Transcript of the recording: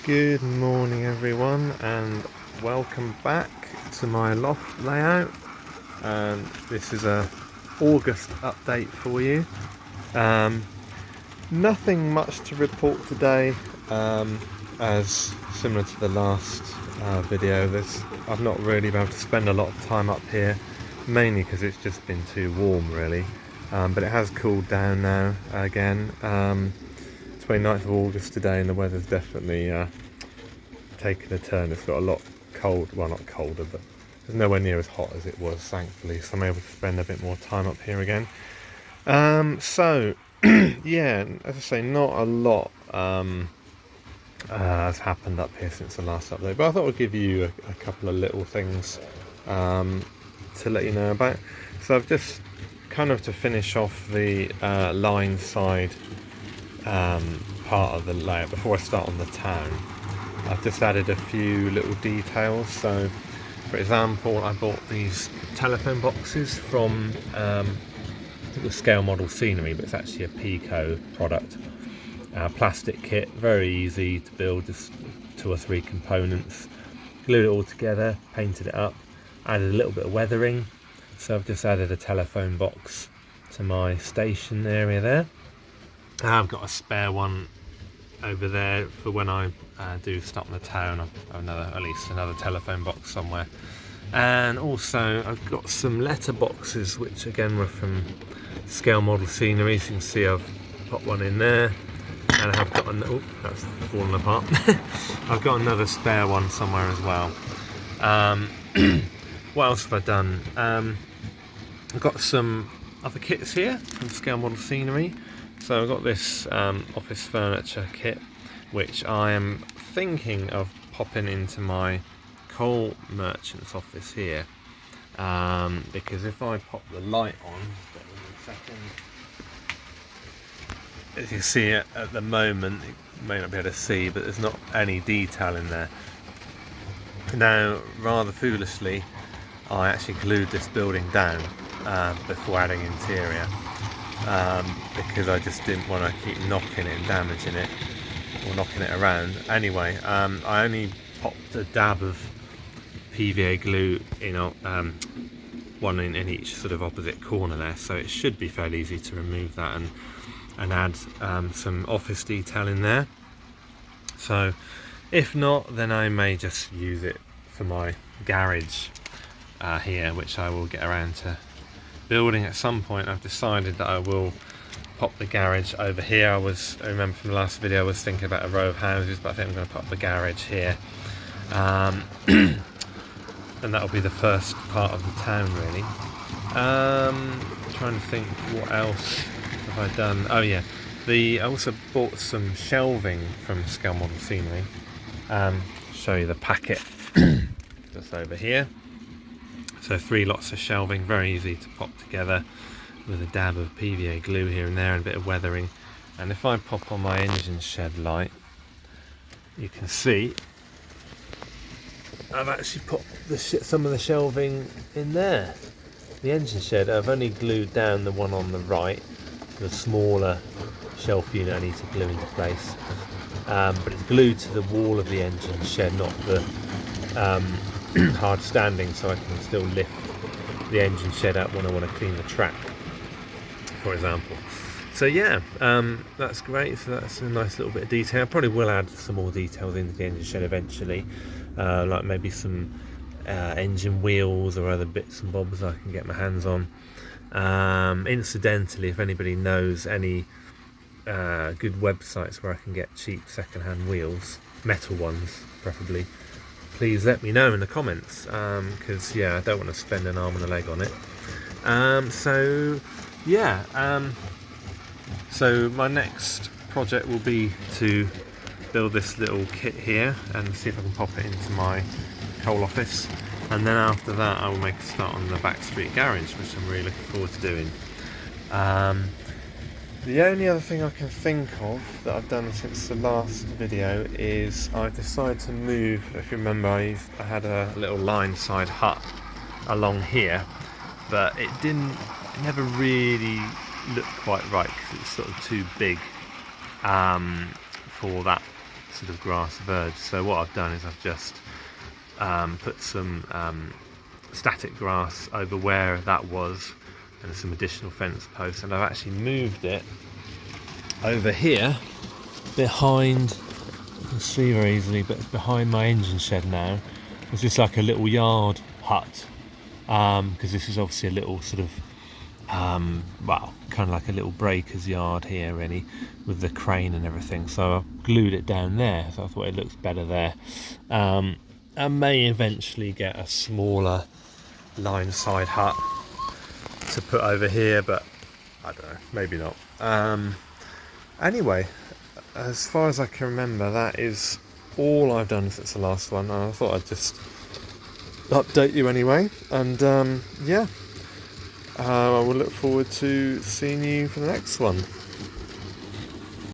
Good morning everyone, and welcome back to my loft layout. And this is a August update for you. Nothing much to report today, as similar to the last video. I've not really been able to spend a lot of time up here, mainly because it's just been too warm really, but it has cooled down now again. 29th of August today, and the weather's definitely taken a turn. It's got a lot cold, well, not colder, but it's nowhere near as hot as it was, thankfully, so I'm able to spend a bit more time up here again. So yeah, as I say, not a lot has happened up here since the last update, but I thought I'd give you a couple of little things to let you know about. So I've just kind of, to finish off the line side part of the layout before I start on the town, I've just added a few little details. So for example, I bought these telephone boxes from it was Scale Model Scenery, but it's actually a Pico product. Plastic kit, very easy to build, just 2 or 3 components. Glued it all together, painted it up, added a little bit of weathering. So I've just added a telephone box to my station area there. I've got a spare one over there for when I do stop in the town. I've at least another telephone box somewhere. And also I've got some letter boxes, which again were from Scale Model Scenery. So you can see I've put one in there, and I've got oh, that's fallen apart. I've got another spare one somewhere as well. What else have I done? I've got some other kits here from Scale Model Scenery. So I've got this office furniture kit, which I am thinking of popping into my coal merchant's office here, because if I pop the light on, just a second, as you see it at the moment, you may not be able to see, but there's not any detail in there. Now, rather foolishly, I actually glued this building down before adding interior, because I just didn't want to keep knocking it and damaging it, or knocking it around. Anyway, I only popped a dab of PVA glue, one in each sort of opposite corner there, so it should be fairly easy to remove that and add some office detail in there. So if not, then I may just use it for my garage here, which I will get around to building at some point. I've decided that I will pop the garage over here. I remember from the last video I was thinking about a row of houses, but I think I'm going to pop the garage here, and that'll be the first part of the town really. Trying to think, what else have I done? Oh yeah, I also bought some shelving from Scale Model Scenery. Show you the packet just over here. So 3 lots of shelving, very easy to pop together with a dab of PVA glue here and there and a bit of weathering. And if I pop on my engine shed light, you can see I've actually put some of the shelving in there. The engine shed, I've only glued down the one on the right, the smaller shelf unit I need to glue into place, but it's glued to the wall of the engine shed, not the hard standing, so I can still lift the engine shed up when I want to clean the track, for example. So yeah, that's great. So that's a nice little bit of detail. I probably will add some more details into the engine shed eventually, like maybe some engine wheels or other bits and bobs I can get my hands on. Incidentally, if anybody knows any good websites where I can get cheap second-hand wheels, metal ones preferably, please let me know in the comments, because yeah, I don't want to spend an arm and a leg on it. So yeah, so my next project will be to build this little kit here and see if I can pop it into my coal office, and then after that I will make a start on the backstreet garage, which I'm really looking forward to doing. The only other thing I can think of that I've done since the last video is I've decided to move. If you remember, I had a little line side hut along here, but it never really looked quite right because it's sort of too big for that sort of grass verge. So what I've done is I've just put some static grass over where that was, and some additional fence posts, and I've actually moved it over here behind, you can see very easily, but it's behind my engine shed now. It's just like a little yard hut, because this is obviously a little sort of well, kind of like a little breaker's yard here really, with the crane and everything. So I've glued it down there, so I thought it looks better there. I may eventually get a smaller line side hut to put over here, but I don't know, maybe not. Anyway, as far as I can remember, that is all I've done since the last one. I thought I'd just update you anyway, and yeah, I will look forward to seeing you for the next one.